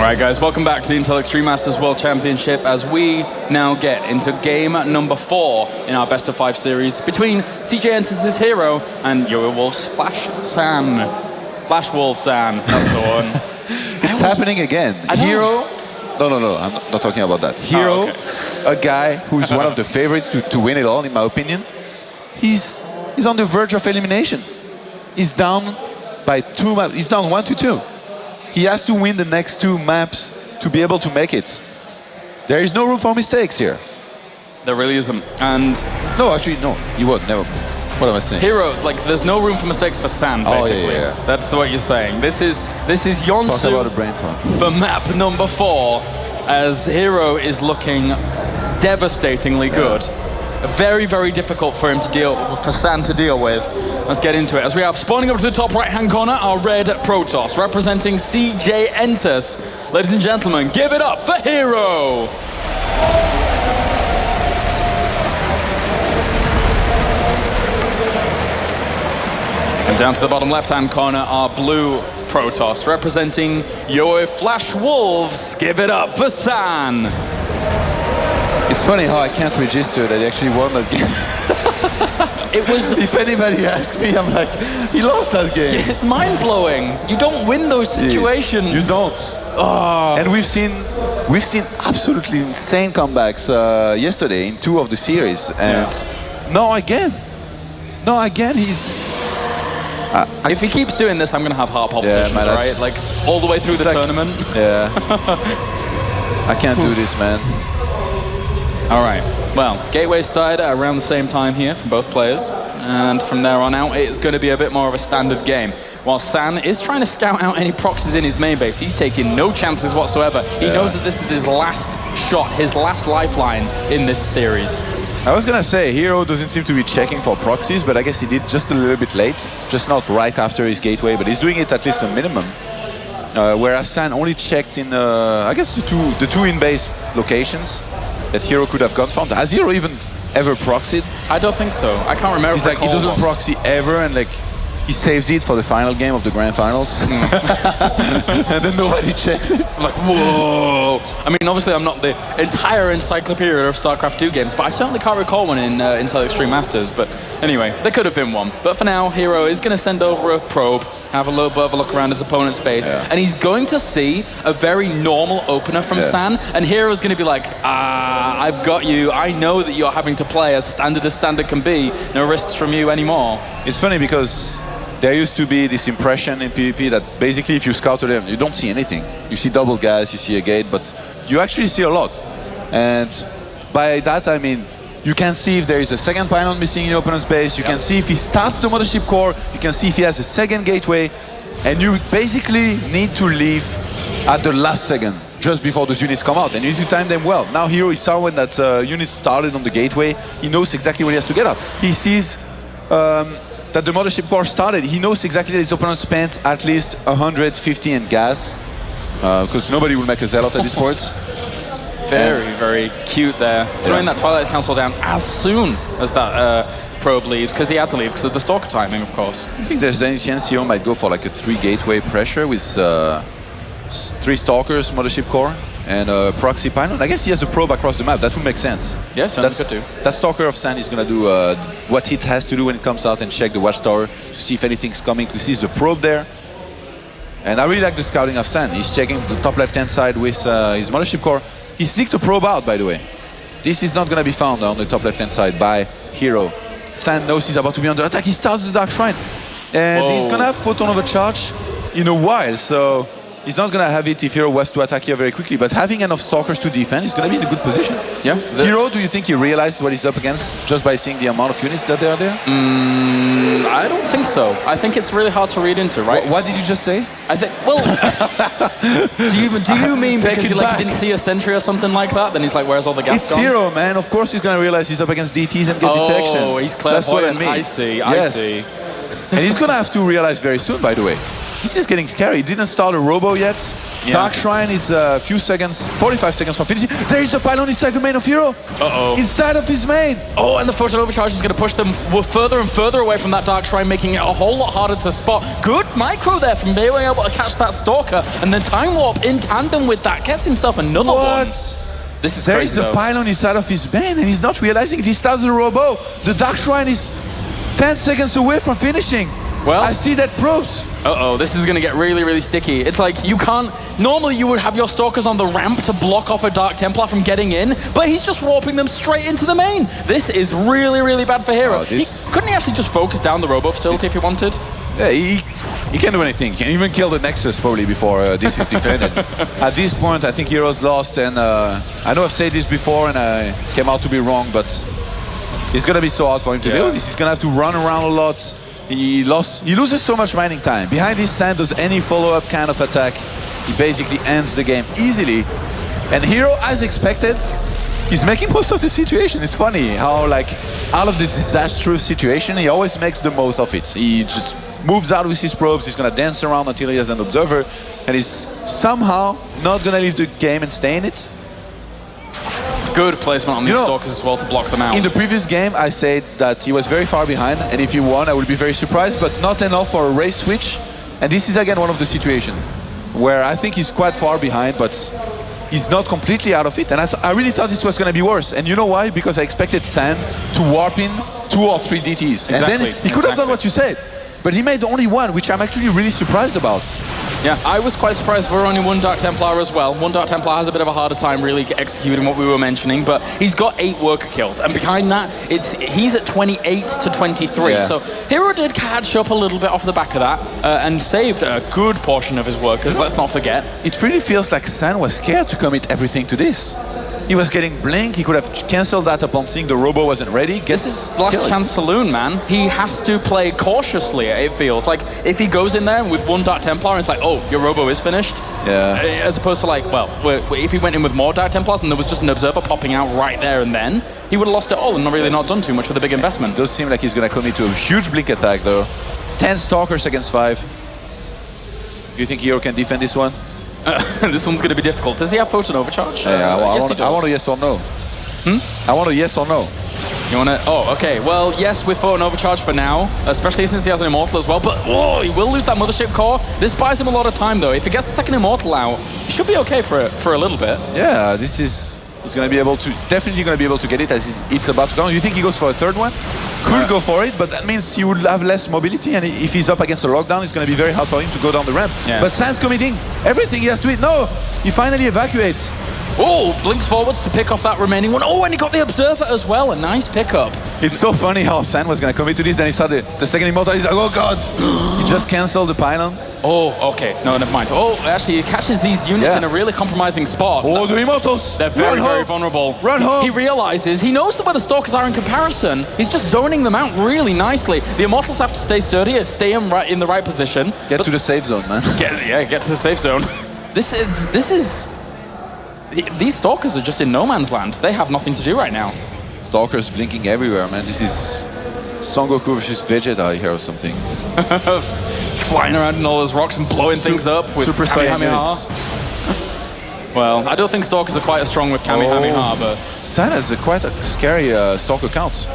Alright guys, welcome back to the Intel Extreme Masters World Championship as we now get into game number 4 in our best of 5 series between CJ Enters's herO and YoYo Wolf's Flash San. Flash Wolf San, that's the one. It's happening again. herO. No, I'm not talking about that. herO, a guy who's one of the favorites to win it all, in my opinion. He's on the verge of elimination. He's down by 2 maps. He's down 1-2. He has to win the next 2 maps to be able to make it. There is no room for mistakes here. There really isn't. And no, actually, no. You won't. Never. What am I saying? herO, like, there's no room for mistakes for San, basically. Yeah. That's what you're saying. This is Yonsu Talk about a brain fog. for map number 4, as herO is looking devastatingly good. Very, very difficult for him to for San to deal with. Let's get into it. As we have spawning up to the top right-hand corner, our red Protoss, representing CJ Enters. Ladies and gentlemen, give it up for herO. And down to the bottom left-hand corner, our blue Protoss, representing YoYo Flash Wolves. Give it up for San. It's funny how I can't register that he actually won that game. It was... If anybody asks me, I'm like, he lost that game. It's mind-blowing. You don't win those situations. You don't. Oh. And we've seen absolutely insane comebacks yesterday in 2 of the series. And no, again, he's... if he keeps doing this, I'm going to have heart palpitations, man, right? Like, all the way through the tournament. Yeah. I can't do this, man. All right. Well, Gateway started at around the same time here from both players. And from there on out, it's going to be a bit more of a standard game. While San is trying to scout out any proxies in his main base, he's taking no chances whatsoever. He knows that this is his last shot, his last lifeline in this series. I was going to say, herO doesn't seem to be checking for proxies, but I guess he did just a little bit late. Just not right after his gateway, but he's doing it at least a minimum. Whereas San only checked in, I guess, the two in-base locations that herO could have gone from. Has herO even ever proxied? I don't think so. I can't remember. He's like, he doesn't proxy ever, and like, he saves it for the final game of the grand finals. And then nobody checks it. It's like, whoa. I mean, obviously I'm not the entire encyclopedia of StarCraft 2 games, but I certainly can't recall one in Intel Extreme Masters. But anyway, there could have been one. But for now, herO is going to send over a probe, have a little bit of a look around his opponent's base, and he's going to see a very normal opener from San, and herO's going to be like, I've got you. I know that you're having to play as standard can be. No risks from you anymore. It's funny because there used to be this impression in PvP that basically if you scout to them, you don't see anything. You see double gas, you see a gate, but you actually see a lot. And by that I mean, you can see if there is a second pylon missing in your opponent's base, you can see if he starts the mothership core, you can see if he has a second gateway, and you basically need to leave at the last second, just before those units come out, and you need to time them well. Now herO is someone that unit started on the gateway, he knows exactly when he has to get out. He sees that the mothership core started, he knows exactly that his opponent spent at least 150 in gas, because nobody will make a zealot at this point. Very, very cute there. Throwing that Twilight Council down as soon as that probe leaves, because he had to leave because of the Stalker timing, of course. I think there's any chance herO might go for like a 3 gateway pressure with 3 Stalkers, mothership core, and proxy pylon. I guess he has a probe across the map. That would make sense. Yes, that's good too. That Stalker of San is going to do what it has to do when it comes out and check the watchtower to see if anything's coming, to see the probe there. And I really like the scouting of San. He's checking the top left-hand side with his mothership core. He sneaked a probe out, by the way. This is not going to be found on the top left-hand side by herO. San knows he's about to be under attack. He starts the Dark Shrine. And he's going to have Photon Overcharge in a while, so he's not going to have it if herO was to attack here very quickly, but having enough Stalkers to defend, he's going to be in a good position. Yeah. herO, do you think he realizes what he's up against just by seeing the amount of units that are there? I don't think so. I think it's really hard to read into, right? What did you just say? I think, well, do you mean because he didn't see a sentry or something like that? Then he's like, where's all the gas gone? It's herO, man. Of course he's going to realize he's up against DTs and get detection. Oh, he's clairvoyant. That's what I mean. I see. And he's going to have to realize very soon, by the way. this is getting scary. He didn't start a robo yet. Yeah. Dark Shrine is a few seconds, 45 seconds from finishing. There is a pylon inside the main of herO. Uh-oh. Inside of his main. Oh, and the Photon Overcharge is going to push them further and further away from that Dark Shrine, making it a whole lot harder to spot. Good micro there from being able to catch that Stalker, and then Time Warp in tandem with that gets himself another one. This is There crazy, is a though. pylon inside of his main, and he's not realizing it. He starts the robo. The Dark Shrine is 10 seconds away from finishing. Well, I see that probes. uh-oh, this is going to get really, really sticky. It's like you can't... Normally you would have your Stalkers on the ramp to block off a Dark Templar from getting in, but he's just warping them straight into the main. This is really, really bad for herO. Couldn't he actually just focus down the robo facility if he wanted? Yeah, he can do anything. He can even kill the Nexus probably before this is defended. At this point, I think herO's lost, and I know I've said this before and I came out to be wrong, but it's going to be so hard for him to deal with this. He's going to have to run around a lot. He loses so much mining time. Behind his sand does any follow-up kind of attack, he basically ends the game easily. And herO, as expected, he's making most of the situation. It's funny how, like, out of this disastrous situation, he always makes the most of it. He just moves out with his probes, he's gonna dance around until he has an observer, and he's somehow not gonna leave the game and stay in it. Good placement on these Stalkers as well to block them out. In the previous game, I said that he was very far behind, and if he won, I would be very surprised, but not enough for a race switch. And this is again one of the situations where I think he's quite far behind, but he's not completely out of it. And I really thought this was going to be worse. And you know why? Because I expected San to warp in 2 or 3 DTs. Exactly. And then he could have done what you said. But he made only 1, which I'm actually really surprised about. Yeah, I was quite surprised we're only 1 Dark Templar as well. 1 Dark Templar has a bit of a harder time really executing what we were mentioning, but he's got 8 worker kills. And behind that, he's at 28 to 23. Yeah. So herO did catch up a little bit off the back of that and saved a good portion of his workers, let's not forget. It really feels like San was scared to commit everything to this. He was getting blink, he could have cancelled that upon seeing the robo wasn't ready. This is last chance saloon, man. He has to play cautiously, it feels. Like, if he goes in there with 1 Dark Templar, it's like, oh, your robo is finished. Yeah. As opposed to like, well, if he went in with more Dark Templars and there was just an observer popping out right there and then, he would have lost it all and not really not done too much with a big investment. It does seem like he's going to commit to a huge blink attack, though. 10 Stalkers against 5. Do you think herO can defend this one? This one's going to be difficult. Does he have Photon Overcharge? Yeah, yes, he does. I want a yes or no. I want a yes or no. You want to? Oh, okay. Well, yes, with Photon Overcharge for now, especially since he has an Immortal as well. But he will lose that Mothership core. This buys him a lot of time, though. If he gets the second Immortal out, he should be okay for a little bit. Yeah, this is... He's going to be able to... Definitely going to be able to get it as it's about to go. You think he goes for a 3rd one? Could go for it, but that means he would have less mobility, and if he's up against a lockdown, it's going to be very hard for him to go down the ramp. Yeah. But San's committing everything he has to it. No! He finally evacuates. Oh, blinks forwards to pick off that remaining one. Oh, and he got the Observer as well. A nice pickup. It's so funny how San was going to commit to this, then he saw the second Immortal, he's like, oh god! He just cancelled the pylon. Oh, okay. No, never mind. Oh, actually, he catches these units in a really compromising spot. Oh, the Immortals! They're very, very vulnerable. Run home! He realizes, he knows where the Stalkers are in comparison. He's just zoning them out really nicely. The Immortals have to stay sturdy, stay in the right position. Get to the safe zone, man. Get to the safe zone. This is... These Stalkers are just in no man's land. They have nothing to do right now. Stalkers blinking everywhere, man. This is Son Goku versus Vegeta here or something. Flying around in all those rocks and blowing things up with Super Saiyan Kamehameha. Well, I don't think Stalkers are quite as strong with Kamehameha, but... San has quite a scary Stalker count.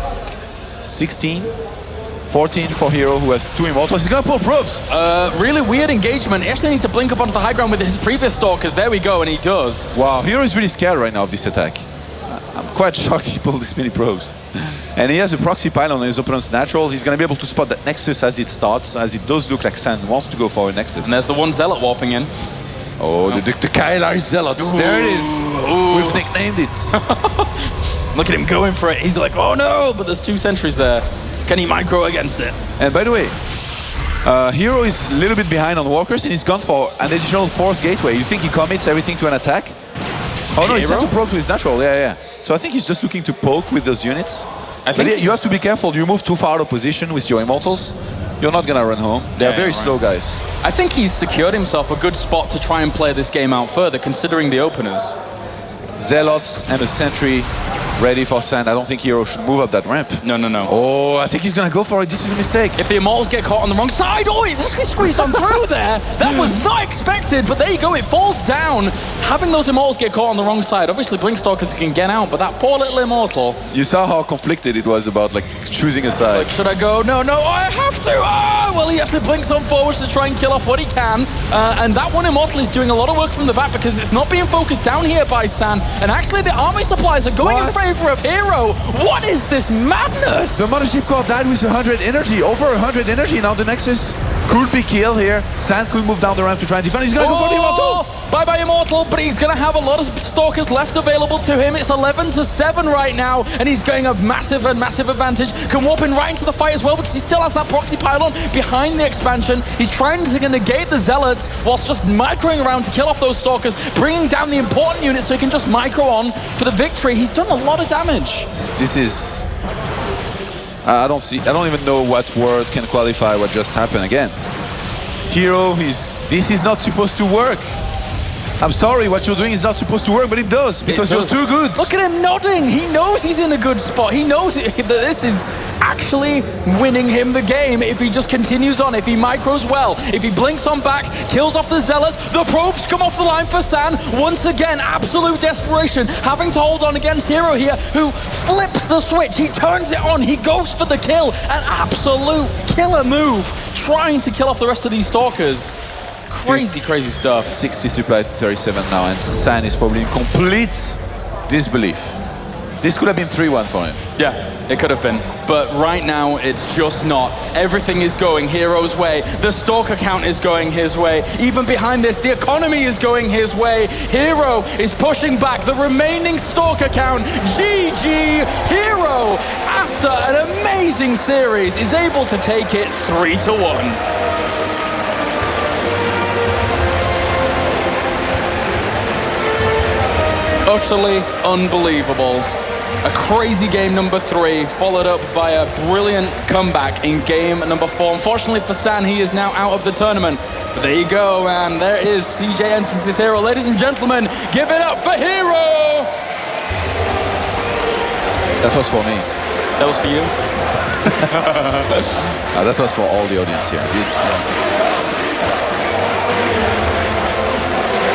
16, 14 for herO, who has 2 Immortals. He's gonna pull probes! Really weird engagement. He actually needs to blink up onto the high ground with his previous Stalkers. There we go, and he does. Wow, herO is really scared right now of this attack. I'm quite shocked he pulled this many probes. And he has a proxy pylon on his opponent's natural. He's going to be able to spot that Nexus as it starts, as it does look like San wants to go for a Nexus. And there's the one Zealot warping in. Oh, the Kailar Zealots. Ooh. There it is. Ooh. We've nicknamed it. Look at him going for it. He's like, oh no, but there's 2 sentries there. Can he micro against it? And by the way, herO is a little bit behind on walkers, and he's gone for an additional Force Gateway. You think he commits everything to an attack? Oh no, he's set to proc to his natural, yeah. So I think he's just looking to poke with those units. I think you have to be careful. You move too far out of position with your Immortals, you're not gonna run home. They're very slow guys. I think he's secured himself a good spot to try and play this game out further, considering the openers. Zealots and a sentry ready for Sand. I don't think herO should move up that ramp. No. Oh, I think he's gonna go for it. This is a mistake. If the Immortals get caught on the wrong side, oh, it's actually squeezed on through there. That was not expected, but there you go, it falls down. Having those Immortals get caught on the wrong side, obviously Blinkstalkers can get out, but that poor little Immortal. You saw how conflicted it was about like choosing a side. Like, should I go? No, I have to. Well, he actually blinks on forwards to try and kill off what he can. And that one Immortal is doing a lot of work from the back because it's not being focused down here by San. And actually the army supplies are going in favor of herO. What is this madness? The Mothership Core died with 100 energy, over 100 energy. Now the Nexus could be killed here. San could move down the ramp to try and defend. He's gonna go for the Immortal. Bye-bye Immortal, but he's gonna have a lot of Stalkers left available to him. It's 11-7 right now, and he's getting a massive advantage. Can warp in right into the fight as well because he still has that proxy pylon behind the expansion. He's trying to negate the Zealots whilst just microing around to kill off those Stalkers, bringing down the important units so he can just micro on for the victory. He's done a lot of damage. This is... I don't even know what word can qualify what just happened again. herO, this is not supposed to work. I'm sorry, what you're doing is not supposed to work, but it does, because you're too good. Look at him nodding. He knows he's in a good spot. He knows that this is actually winning him the game if he just continues on, if he micros well, if he blinks on back, kills off the Zealots. The probes come off the line for San. Once again, absolute desperation, having to hold on against herO here, who flips the switch. He turns it on. He goes for the kill. An absolute killer move, trying to kill off the rest of these Stalkers. Crazy stuff. 60 supply to 37 now, and San is probably in complete disbelief. This could have been 3-1 for him. Yeah, it could have been. But right now, it's just not. Everything is going herO's way. The Stalker count is going his way. Even behind this, the economy is going his way. herO is pushing back the remaining Stalker count. GG! herO, after an amazing series, is able to take it 3-1. Utterly unbelievable. A crazy game number 3, followed up by a brilliant comeback in game number 4. Unfortunately for San, he is now out of the tournament. But there you go, and there is CJ enters his herO. Ladies and gentlemen, give it up for herO! That was for me. That was for you? That was for all the audience here.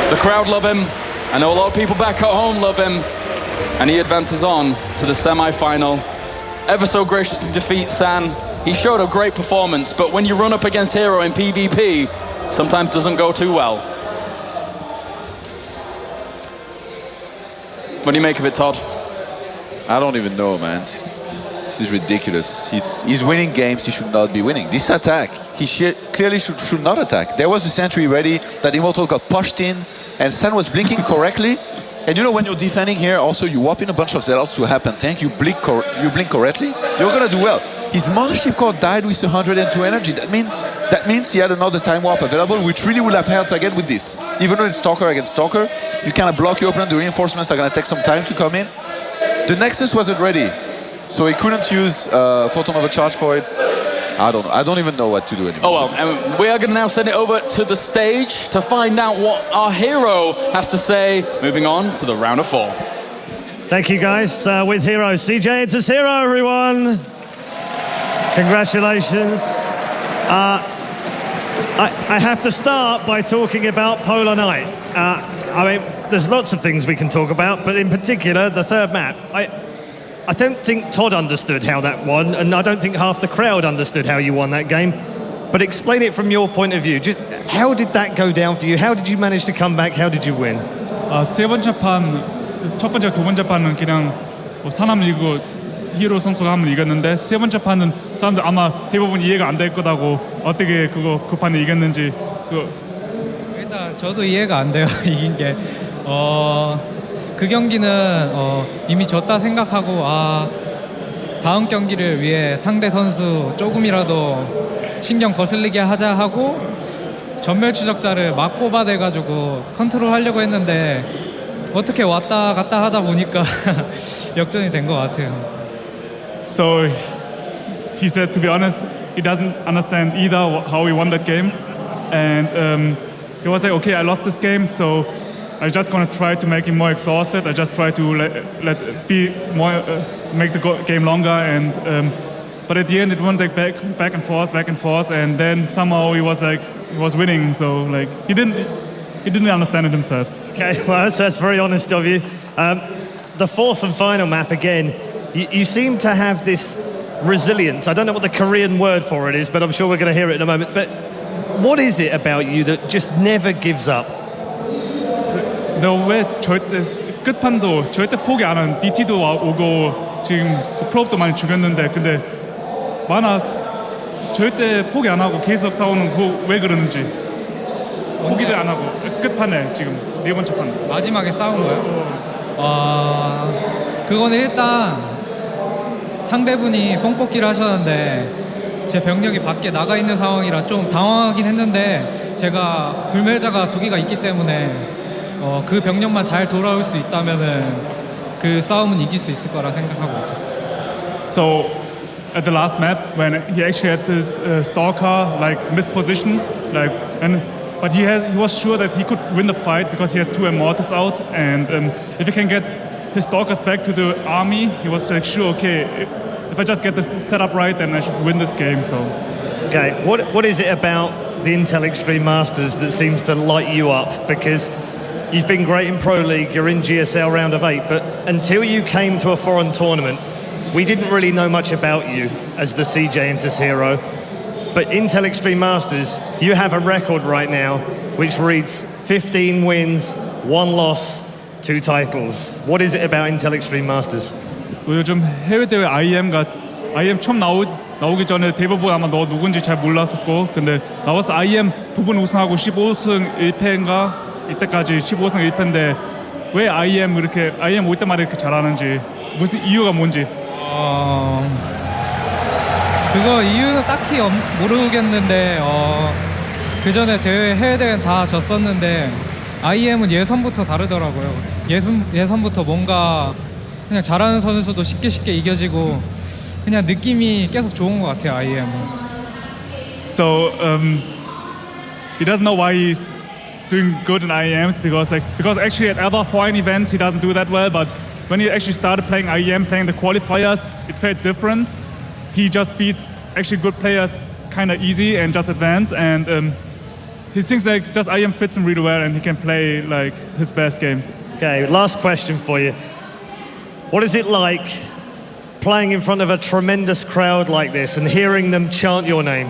The crowd love him. I know a lot of people back at home love him, and he advances on to the semi-final. Ever so graciously defeats San. He showed a great performance, but when you run up against herO in PvP, sometimes doesn't go too well. What do you make of it, Todd? I don't even know, man. This is ridiculous. He's winning games he should not be winning. This attack, he clearly should not attack. There was a sentry ready, that Immortal got pushed in, and San was blinking correctly. And you know, when you're defending here, also you warp in a bunch of Zealots to help and tank, you blink correctly, you're gonna do well. His Mothership Core died with 102 energy. That means he had another time warp available, which really would have helped again with this. Even though it's Stalker against Stalker, you kind of block your opponent, the reinforcements are gonna take some time to come in. The Nexus wasn't ready, so he couldn't use Photon Overcharge for it. I don't even know what to do anymore. Oh well, and we are going to now send it over to the stage to find out what our herO has to say, moving on to the round of 4. Thank you guys. With herO, CJ, it's a herO, everyone. Congratulations. I have to start by talking about Polar Night. I mean, there's lots of things we can talk about, but in particular, the third map. I don't think Todd understood how that won, and I don't think half the crowd understood how you won that game. But explain it from your point of view. Just how did that go down for you? How did you manage to come back? How did you win? 세 번째 판, 첫 번째, 두 번째 판은 그냥 사람을 이기고 히어로 선수가 한번 이겼는데 세 번째 판은 사람들 아마 대부분 이해가 안 될 거다고 어떻게 그 판을 이겼는지 일단 저도 이해가 안 돼요. 이긴 게 그 경기는 이미 졌다 생각하고 다음 경기를 위해 상대 선수 조금이라도 신경 거슬리게 하자 하고 전멸 추적자를 막 뽑아대가지고 컨트롤 하려고 했는데 어떻게 왔다 갔다 하다 보니까 역전이 된 것 같아요. So he said, to be honest, he doesn't understand either how he won that game, and he was like, okay, I lost this game, so I just gonna try to make him more exhausted. I just try to make the game longer, and but at the end it went like back and forth, and then somehow he was winning. So like he didn't understand it himself. Okay, well that's very honest of you. The fourth and final map again. You seem to have this resilience. I don't know what the Korean word for it is, but I'm sure we're going to hear it in a moment. But what is it about you that just never gives up? 왜 절대 끝판도 절대 포기 안 하는 DT도 오고 지금 프로도 많이 죽였는데 근데 만화 절대 포기 안 하고 계속 싸우는 거 왜 그러는지 포기를 안 하고 끝판에 지금 네 번째 판 마지막에 싸운 거요? 그거는 일단 상대분이 뽕뽑기를 하셨는데 제 병력이 밖에 나가 있는 상황이라 좀 당황하긴 했는데 제가 불멸자가 2개가 있기 때문에 그 병력만 잘 돌아올 수 있다면은 그 싸움은 이길 수 있을 거라 생각하고 있었어요. So at the last map when he actually had this stalker like misposition but he was sure that he could win the fight because he had 2 immortals out, and if he can get his stalkers back to the army, he was like sure, okay, if I just get this set up right, then I should win this game. So okay, what is it about the Intel Extreme Masters that seems to light you up? Because you've been great in Pro League, you're in GSL round of 8, but until you came to a foreign tournament, we didn't really know much about you as the CJNTS herO. But Intel Extreme Masters, you have a record right now which reads 15 wins, 1 loss, 2 titles. What is it about Intel Extreme Masters? 요즘 해외 대회 IEM 처음 나오기 전에 대부분 아마 너 누군지 잘 몰랐었고 근데 나와서 IEM 2번 우승하고 15승 1패인가 이때까지 15승 1패인데 왜 IEM 올 때마다 이렇게 잘하는지 무슨 이유가 뭔지 그거 이유는 딱히 모르겠는데 그 전에 해외 대회는 다 졌었는데 IEM은 예선부터 다르더라고요. 예선부터 뭔가 그냥 잘하는 선수도 쉽게 이겨지고 그냥 느낌이 계속 좋은 것 같아요. IEM은. So he doesn't know why he's doing good in IEMs because actually at other foreign events he doesn't do that well, but when he actually started playing IEM, playing the qualifier, it felt different. He just beats actually good players kind of easy and just advance, and he thinks like just IEM fits him really well and he can play like his best games. Okay, last question for you. What is it like playing in front of a tremendous crowd like this and hearing them chant your name?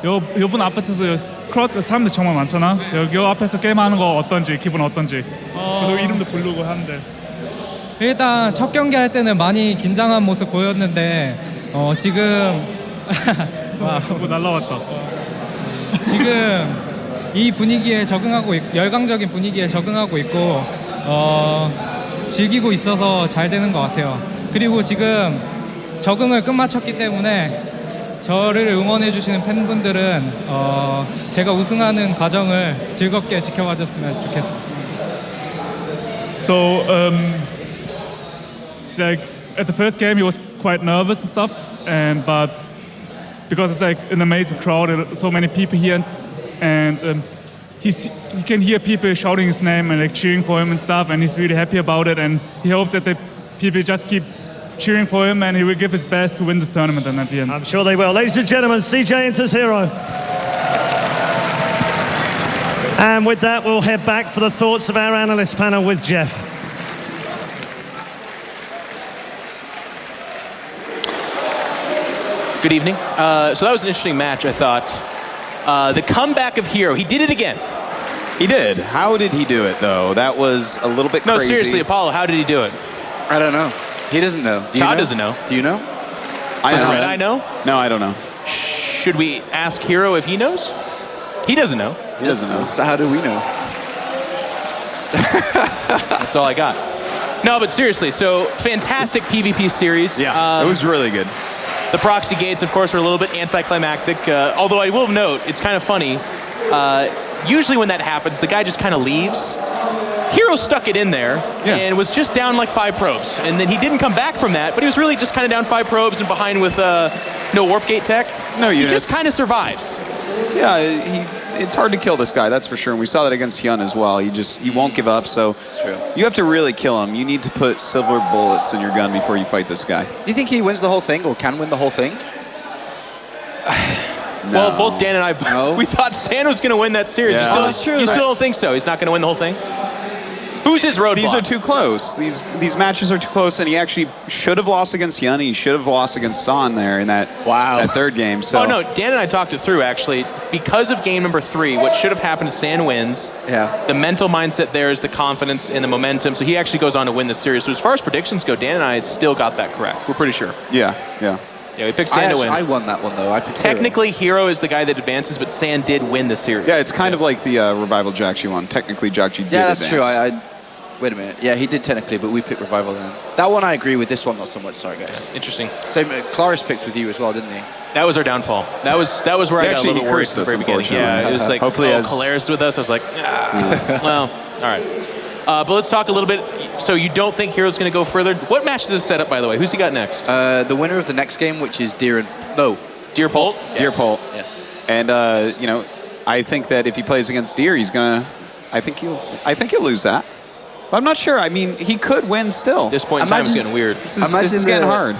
요번 아파트에서 크라우드 사람들 정말 많잖아. 여기 앞에서 게임하는 거 기분 어떤지. 그리고 이름도 부르고 하는데. 일단 첫 경기 할 때는 많이 긴장한 모습 보였는데 지금 뭐 날라왔다. 지금 이 분위기에 열광적인 분위기에 적응하고 있고 즐기고 있어서 잘 되는 것 같아요. 그리고 지금 적응을 끝마쳤기 때문에 저를 응원해 주시는 팬분들은 제가 우승하는 과정을 즐겁게 지켜봐 줬으면 좋겠어요. So it's like at the first game he was quite nervous and stuff, but because it's like an amazing crowd and so many people here, and he can hear people shouting his name and like cheering for him and stuff, and he's really happy about it, and he hopes that the people just keep cheering for him and he will give his best to win this tournament and at the end. I'm sure they will. Ladies and gentlemen, CJNTS herO. And with that, we'll head back for the thoughts of our analyst panel with Jeff. Good evening. So that was an interesting match, I thought. The comeback of herO, he did it again. He did. How did he do it, though? That was a little bit crazy. No, seriously, Apollo, how did he do it? I don't know. He doesn't know. Todd doesn't know. Do you know? Does Red Eye know? No, I don't know. Should we ask herO if he knows? He doesn't know. He doesn't know. So how do we know? That's all I got. No, but seriously, so fantastic PvP series. Yeah, it was really good. The proxy gates, of course, are a little bit anticlimactic. Although I will note, it's kind of funny. Usually when that happens, the guy just kind of leaves. herO stuck it in there and was just down like 5 probes. And then he didn't come back from that, but he was really just kind of down 5 probes and behind with no warp gate tech. No units. He just kind of survives. Yeah, it's hard to kill this guy, that's for sure. And we saw that against Hyun as well. He won't give up. So true. You have to really kill him. You need to put silver bullets in your gun before you fight this guy. Do you think he wins the whole thing or can win the whole thing? No. Well, both Dan and I, we thought San was going to win that series. Yeah. You still don't think so? He's not going to win the whole thing? Who's his roadblock? These are too close. These matches are too close, and he actually should have lost against Hyun. He should have lost against Son there in that third game. So. Oh, no, Dan and I talked it through, actually. Because of game number 3, what should have happened is San wins. Yeah. The mental mindset there is the confidence and the momentum, so he actually goes on to win the series. So as far as predictions go, Dan and I still got that correct. We're pretty sure. Yeah. Yeah, we picked San to win. I won that one, though. I picked Technically, herO is the guy that advances, but San did win the series. Yeah, it's kind of like the Revival Jakji one. Technically, Jakji did that's advance. true. Wait a minute. Yeah, he did technically, but we picked Revival then. That one I agree with. This one not so much. Sorry, guys. Interesting. So Claris picked with you as well, didn't he? That was our downfall. That was where I got a little worried at the very beginning. Yeah, it was like, hopefully Claris with us. I was like, well, all right. But let's talk a little bit. So you don't think herO's going to go further? What match is this set up, by the way? Who's he got next? The winner of the next game, which is Deer Polt. Yes. Deer Polt. Yes. And I think that if he plays against Deer, he's gonna. I think he'll lose that. But I'm not sure. I mean, he could win still. This point in time is getting weird. This is getting hard.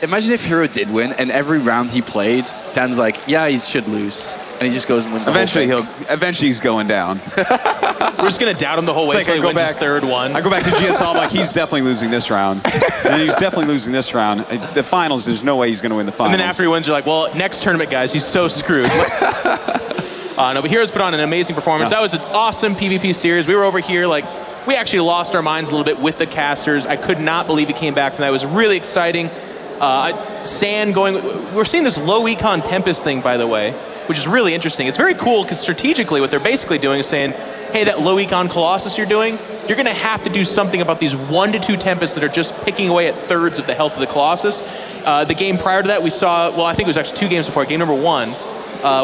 Imagine if herO did win, and every round he played, Dan's like, yeah, he should lose. And he just goes and wins the whole thing. Eventually he's going down. We're just going to doubt him the whole way until he wins his third one. I go back to GSL, I'm like, he's definitely losing this round. And then he's definitely losing this round. The finals, there's no way he's going to win the finals. And then after he wins, you're like, well, next tournament, guys, he's so screwed. No, but herO's put on an amazing performance. That was an awesome PvP series. We were over here, like, we actually lost our minds a little bit with the casters. I could not believe he came back from that. It was really exciting. San going, we're seeing this low econ Tempest thing, by the way, which is really interesting. It's very cool because strategically what they're basically doing is saying, hey, that low econ Colossus you're doing, you're going to have to do something about these 1 to 2 Tempests that are just picking away at thirds of the health of the Colossus. The game prior to that, we saw, well, I think it was actually 2 games before, game number 1,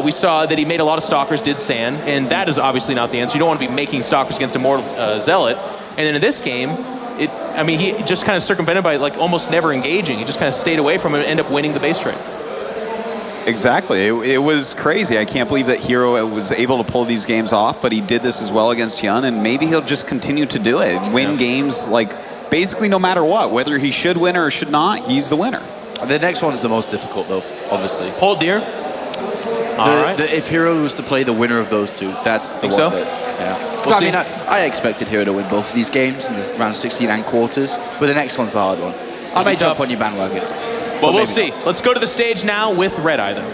we saw that he made a lot of Stalkers, did San, and that is obviously not the answer. You don't want to be making Stalkers against Immortal Zealot. And then in this game, he just kind of circumvented by like almost never engaging. He just kind of stayed away from it and ended up winning the base trade. Exactly. It was crazy. I can't believe that herO was able to pull these games off, but he did this as well against Hyun, and maybe he'll just continue to do it. Win games, like, basically no matter what. Whether he should win or should not, he's the winner. The next one's the most difficult, though, obviously. Polt Deer? If herO was to play the winner of those two, that's the one that... We'll I mean, I expected herO to win both of these games in the round 16 and quarters, but the next one's the hard one. I may jump on your bandwagon. Well, we'll see. Let's go to the stage now with Red Eye, though.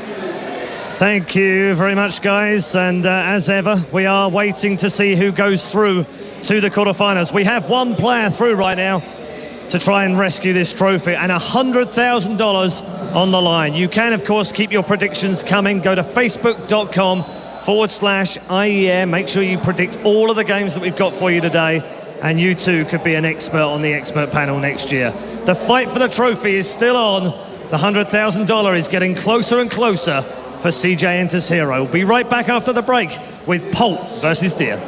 Thank you very much, guys. And as ever, we are waiting to see who goes through to the quarterfinals. We have one player through right now to try and rescue this trophy, and $100,000 on the line. You can, of course, keep your predictions coming. Go to facebook.com/IEM. Make sure you predict all of the games that we've got for you today, and you too could be an expert on the expert panel next year. The fight for the trophy is still on. The $100,000 is getting closer and closer for CJ Enters herO. We'll be right back after the break with Polt versus Deer.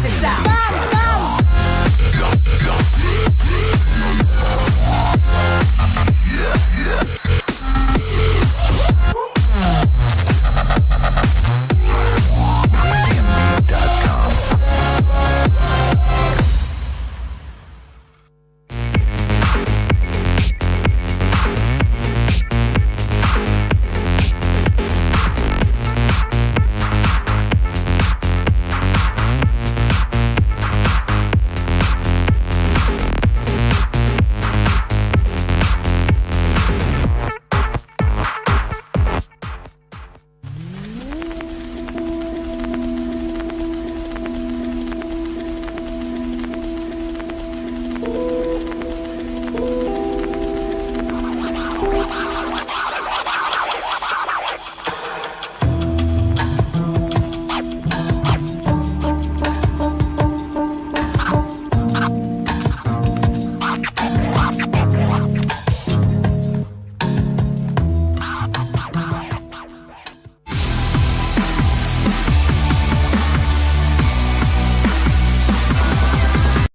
this out.